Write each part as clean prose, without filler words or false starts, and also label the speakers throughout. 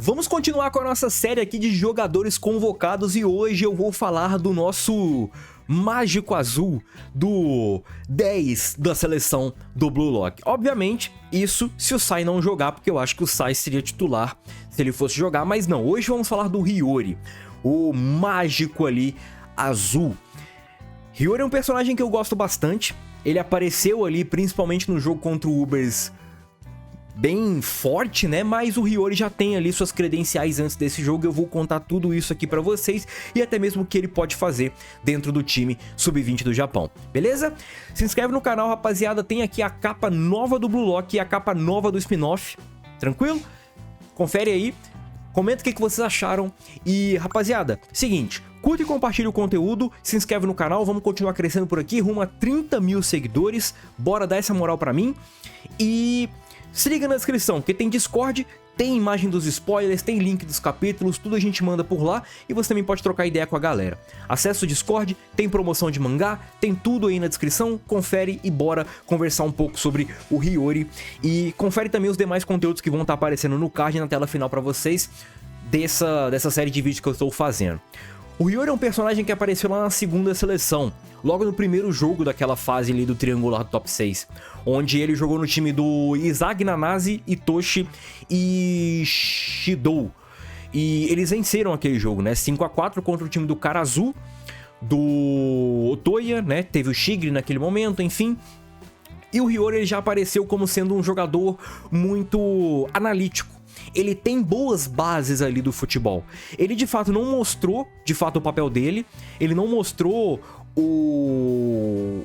Speaker 1: Vamos continuar com a nossa série aqui de jogadores convocados e hoje eu vou falar do nosso mágico azul, do 10 da seleção do Blue Lock. Obviamente, isso se o Sai não jogar, porque eu acho que o Sai seria titular se ele fosse jogar, mas não. Hoje vamos falar do Hiyori, o mágico ali azul. Hiyori é um personagem que eu gosto bastante. Ele apareceu ali principalmente no jogo contra o Ubers bem forte, né? Mas o Hiyori já tem ali suas credenciais antes desse jogo. Eu vou contar tudo isso aqui pra vocês e até mesmo o que ele pode fazer dentro do time Sub-20 do Japão, beleza? Se inscreve no canal, rapaziada. Tem aqui a capa nova do Blue Lock e a capa nova do spin-off, tranquilo? Confere aí, comenta o que vocês acharam e, rapaziada, seguinte, curta e compartilha o conteúdo, se inscreve no canal, vamos continuar crescendo por aqui, rumo a 30 mil seguidores, bora dar essa moral pra mim e se liga na descrição, porque tem Discord, tem imagem dos spoilers, tem link dos capítulos, tudo a gente manda por lá e você também pode trocar ideia com a galera. Acesse o Discord, tem promoção de mangá, tem tudo aí na descrição, confere e bora conversar um pouco sobre o Hiyori. E confere também os demais conteúdos que vão estar aparecendo no card e na tela final pra vocês dessa série de vídeos que eu estou fazendo. O Hiyori é um personagem que apareceu lá na segunda seleção, logo no primeiro jogo daquela fase ali do triangular do top 6, onde ele jogou no time do Izagi, Nanase, Itoshi e Shidou. E eles venceram aquele jogo, né? 5-4 contra o time do Karazu, do Otoya, né? Teve o Shigri naquele momento, enfim. E o Hiyori ele já apareceu como sendo um jogador muito analítico. Ele tem boas bases ali do futebol. Ele de fato não mostrou o papel dele. Ele não mostrou o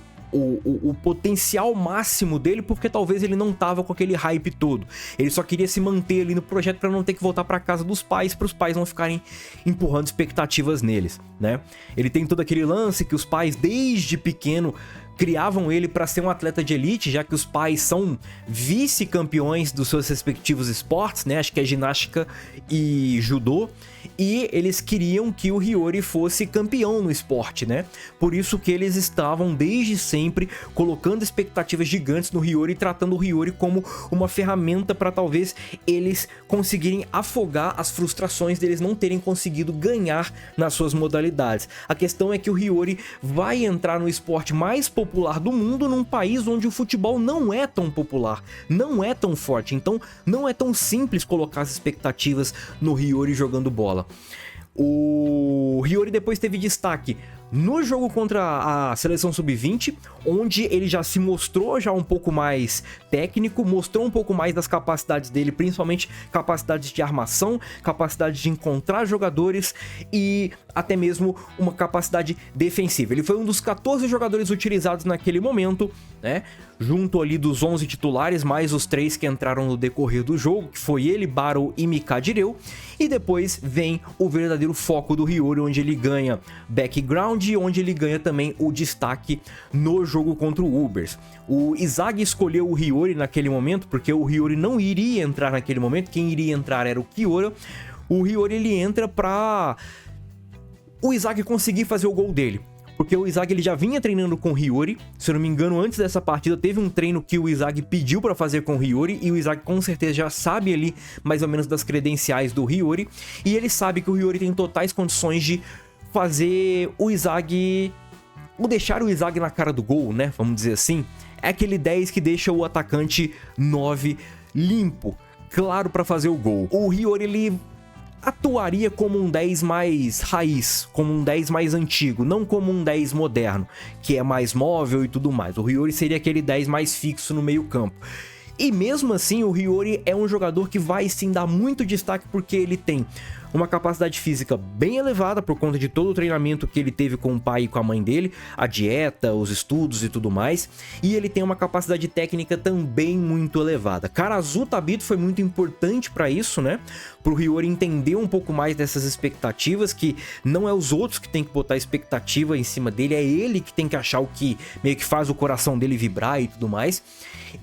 Speaker 1: potencial máximo dele, porque talvez ele não tava com aquele hype todo. Ele só queria se manter ali no projeto para não ter que voltar para casa dos pais, para os pais não ficarem empurrando expectativas neles, né? Ele tem todo aquele lance que os pais desde pequeno criavam ele para ser um atleta de elite, já que os pais são vice-campeões dos seus respectivos esportes, né? Acho que é ginástica e judô. E eles queriam que o Hiyori fosse campeão no esporte, né? Por isso que eles estavam desde sempre colocando expectativas gigantes no Hiyori, tratando o Hiyori como uma ferramenta para talvez eles conseguirem afogar as frustrações deles não terem conseguido ganhar nas suas modalidades. A questão é que o Hiyori vai entrar no esporte mais popular do mundo num país onde o futebol não é tão popular, não é tão forte, então não é tão simples colocar as expectativas no Hiyori jogando bola. O Hiyori depois teve destaque no jogo contra a seleção sub-20, onde ele já se mostrou já um pouco mais técnico, mostrou um pouco mais das capacidades dele, principalmente capacidades de armação, capacidade de encontrar jogadores e até mesmo uma capacidade defensiva. Ele foi um dos 14 jogadores utilizados naquele momento, né? Junto ali dos 11 titulares, mais os 3 que entraram no decorrer do jogo, que foi ele, Baro e Mikajireu. E depois vem o verdadeiro foco do Hiyori, onde ele ganha background e onde ele ganha também o destaque no jogo contra o Ubers. O Izagi escolheu o Hiyori naquele momento, porque o Hiyori não iria entrar naquele momento, quem iria entrar era o Kiora. O Hiyori ele entra pra o Izagi conseguir fazer o gol dele. Porque o Izagi ele já vinha treinando com o Hiyori, se eu não me engano, antes dessa partida teve um treino que o Izagi pediu para fazer com o Hiyori, e o Izagi com certeza já sabe ali mais ou menos das credenciais do Hiyori, e ele sabe que o Hiyori tem totais condições de fazer o Izagi, ou deixar o Izagi na cara do gol, né, vamos dizer assim. É aquele 10 que deixa o atacante 9 limpo, claro, para fazer o gol. O Hiyori ele atuaria como um 10 mais raiz, como um 10 mais antigo, não como um 10 moderno, que é mais móvel e tudo mais. O Hiyori seria aquele 10 mais fixo no meio campo. E mesmo assim, o Hiyori é um jogador que vai sim dar muito destaque porque ele tem uma capacidade física bem elevada por conta de todo o treinamento que ele teve com o pai e com a mãe dele, a dieta, os estudos e tudo mais, e ele tem uma capacidade técnica também muito elevada. Karazu Tabito foi muito importante para isso, né? Pro Hiyori entender um pouco mais dessas expectativas, que não é os outros que tem que botar expectativa em cima dele, é ele que tem que achar o que meio que faz o coração dele vibrar e tudo mais.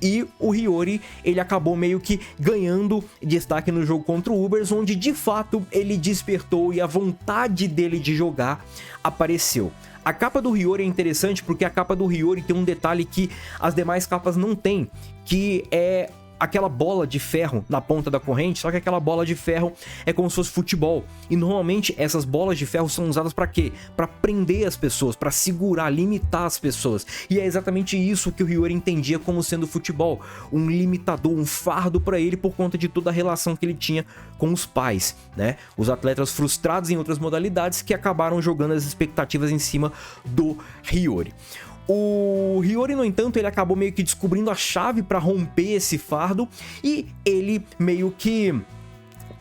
Speaker 1: E o Hiyori, ele acabou meio que ganhando destaque no jogo contra o Ubers, onde de fato ele despertou e a vontade dele de jogar apareceu. A capa do Hiyori é interessante porque a capa do Hiyori tem um detalhe que as demais capas não têm, que é aquela bola de ferro na ponta da corrente, só que aquela bola de ferro é como se fosse futebol. E normalmente essas bolas de ferro são usadas para quê? Para prender as pessoas, para segurar, limitar as pessoas. E é exatamente isso que o Hiyori entendia como sendo futebol, um limitador, um fardo para ele por conta de toda a relação que ele tinha com os pais, né? Os atletas frustrados em outras modalidades que acabaram jogando as expectativas em cima do Hiyori. O Hiyori, no entanto, ele acabou meio que descobrindo a chave para romper esse fardo e ele meio que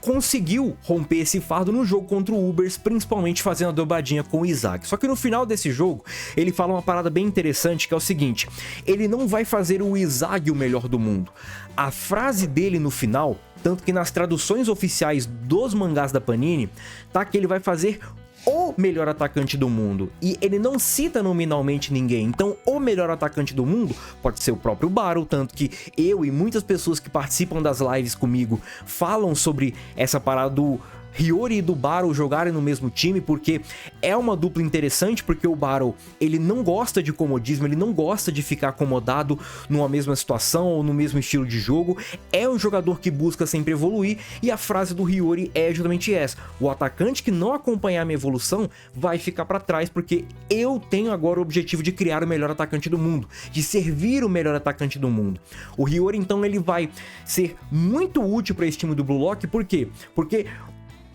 Speaker 1: conseguiu romper esse fardo no jogo contra o Ubers, principalmente fazendo a dobradinha com o Izag. Só que no final desse jogo, ele fala uma parada bem interessante, que é o seguinte: ele não vai fazer o Izag o melhor do mundo. A frase dele no final, tanto que nas traduções oficiais dos mangás da Panini, tá que ele vai fazer o melhor atacante do mundo, e ele não cita nominalmente ninguém. Então o melhor atacante do mundo pode ser o próprio Barou, tanto que eu e muitas pessoas que participam das lives comigo falam sobre essa parada do Hiyori e do Barou jogarem no mesmo time, porque é uma dupla interessante, porque o Barou, ele não gosta de comodismo, ele não gosta de ficar acomodado numa mesma situação ou no mesmo estilo de jogo, é um jogador que busca sempre evoluir, e a frase do Hiyori é justamente essa: o atacante que não acompanhar a minha evolução vai ficar para trás, porque eu tenho agora o objetivo de criar o melhor atacante do mundo, de servir o melhor atacante do mundo. O Hiyori, então, ele vai ser muito útil para esse time do Blue Lock. Por quê? Porque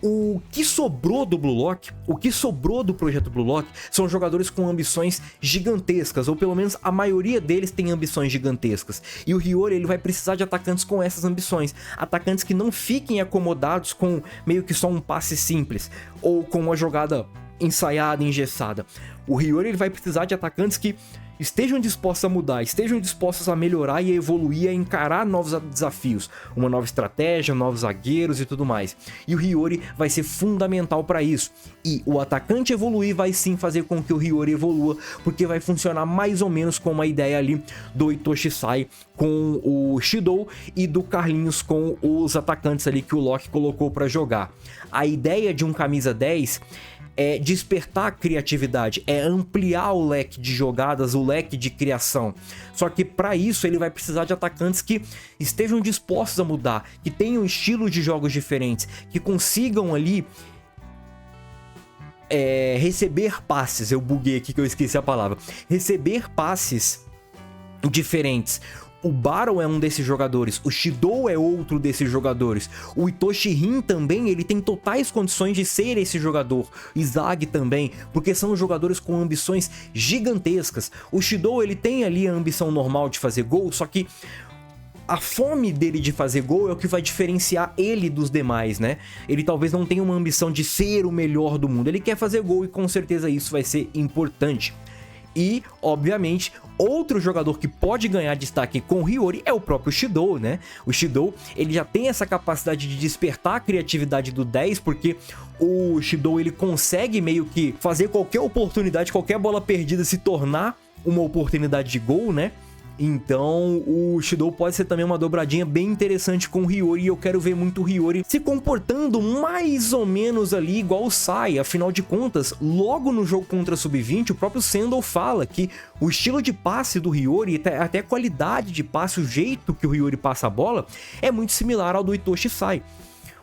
Speaker 1: o que sobrou do Blue Lock, o que sobrou do projeto Blue Lock, são jogadores com ambições gigantescas, ou pelo menos a maioria deles tem ambições gigantescas. E o Hiyori, ele vai precisar de atacantes com essas ambições, atacantes que não fiquem acomodados com meio que só um passe simples, ou com uma jogada ensaiada, engessada. O Hiyori, ele vai precisar de atacantes que estejam dispostos a mudar, estejam dispostos a melhorar e a evoluir, a encarar novos desafios, uma nova estratégia, novos zagueiros e tudo mais. E o Hiyori vai ser fundamental para isso. E o atacante evoluir vai sim fazer com que o Hiyori evolua, porque vai funcionar mais ou menos como a ideia ali do Itoshi Sai com o Shidou e do Carlinhos com os atacantes ali que o Lock colocou para jogar. A ideia de um camisa 10 é despertar a criatividade, é ampliar o leque de jogadas, o leque de criação. Só que para isso ele vai precisar de atacantes que estejam dispostos a mudar, que tenham estilos de jogos diferentes, que consigam ali receber passes. Eu buguei aqui que eu esqueci a palavra. Receber passes diferentes. O Barou é um desses jogadores, o Shidou é outro desses jogadores, o Itoshi Rin também, ele tem totais condições de ser esse jogador, Izag também, porque são jogadores com ambições gigantescas. O Shidou, ele tem ali a ambição normal de fazer gol, só que a fome dele de fazer gol é o que vai diferenciar ele dos demais, né? Ele talvez não tenha uma ambição de ser o melhor do mundo, ele quer fazer gol e com certeza isso vai ser importante. E, obviamente, outro jogador que pode ganhar destaque com o Hiyori é o próprio Shidou, né? O Shidou, ele já tem essa capacidade de despertar a criatividade do 10, porque o Shidou, ele consegue meio que fazer qualquer oportunidade, qualquer bola perdida se tornar uma oportunidade de gol, né? Então o Shidou pode ser também uma dobradinha bem interessante com o Hiyori, e eu quero ver muito o Hiyori se comportando mais ou menos ali igual o Sai. Afinal de contas, logo no jogo contra a Sub-20, o próprio Sandal fala que o estilo de passe do Hiyori, até a qualidade de passe, o jeito que o Hiyori passa a bola, é muito similar ao do Itoshi Sai.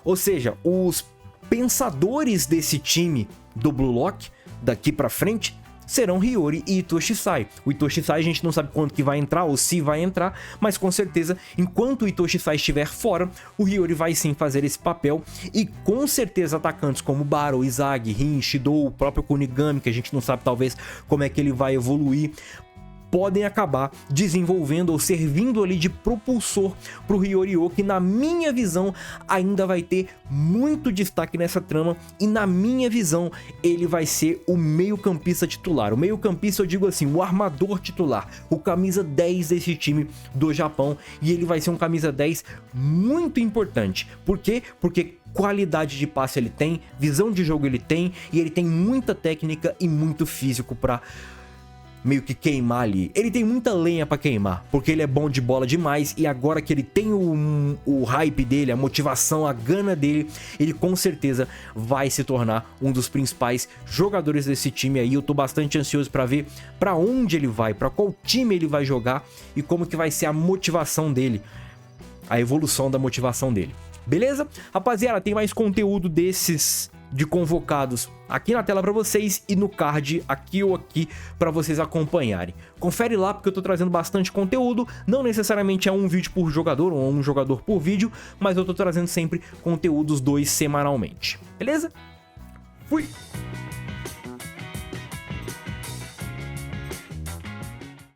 Speaker 1: Ou seja, os pensadores desse time do Blue Lock, daqui pra frente, serão Hiyori e Itoshi Sai. O Itoshi Sai a gente não sabe quando que vai entrar ou se vai entrar, mas com certeza, enquanto o Itoshi Sai estiver fora, o Hiyori vai sim fazer esse papel, e com certeza atacantes como Barou, Izag, Rin, Shidou, o próprio Kunigami, que a gente não sabe talvez como é que ele vai evoluir, podem acabar desenvolvendo ou servindo ali de propulsor para o Hiyori-Oh, que na minha visão ainda vai ter muito destaque nessa trama, e na minha visão ele vai ser o meio-campista titular. O meio-campista, eu digo assim, o armador titular, o camisa 10 desse time do Japão, e ele vai ser um camisa 10 muito importante. Por quê? Porque qualidade de passe ele tem, visão de jogo ele tem, e ele tem muita técnica e muito físico para meio que queimar ali. Ele tem muita lenha pra queimar, porque ele é bom de bola demais, e agora que ele tem o hype dele, a motivação, a gana dele, ele com certeza vai se tornar um dos principais jogadores desse time aí. Eu tô bastante ansioso pra ver pra onde ele vai, pra qual time ele vai jogar e como que vai ser a motivação dele. a evolução da motivação dele. Beleza? Rapaziada, tem mais conteúdo desses de convocados aqui na tela pra vocês e no card aqui ou aqui pra vocês acompanharem. Confere lá porque eu tô trazendo bastante conteúdo, não necessariamente é um vídeo por jogador ou um jogador por vídeo, mas eu tô trazendo sempre conteúdos 2 semanalmente. Beleza? Fui!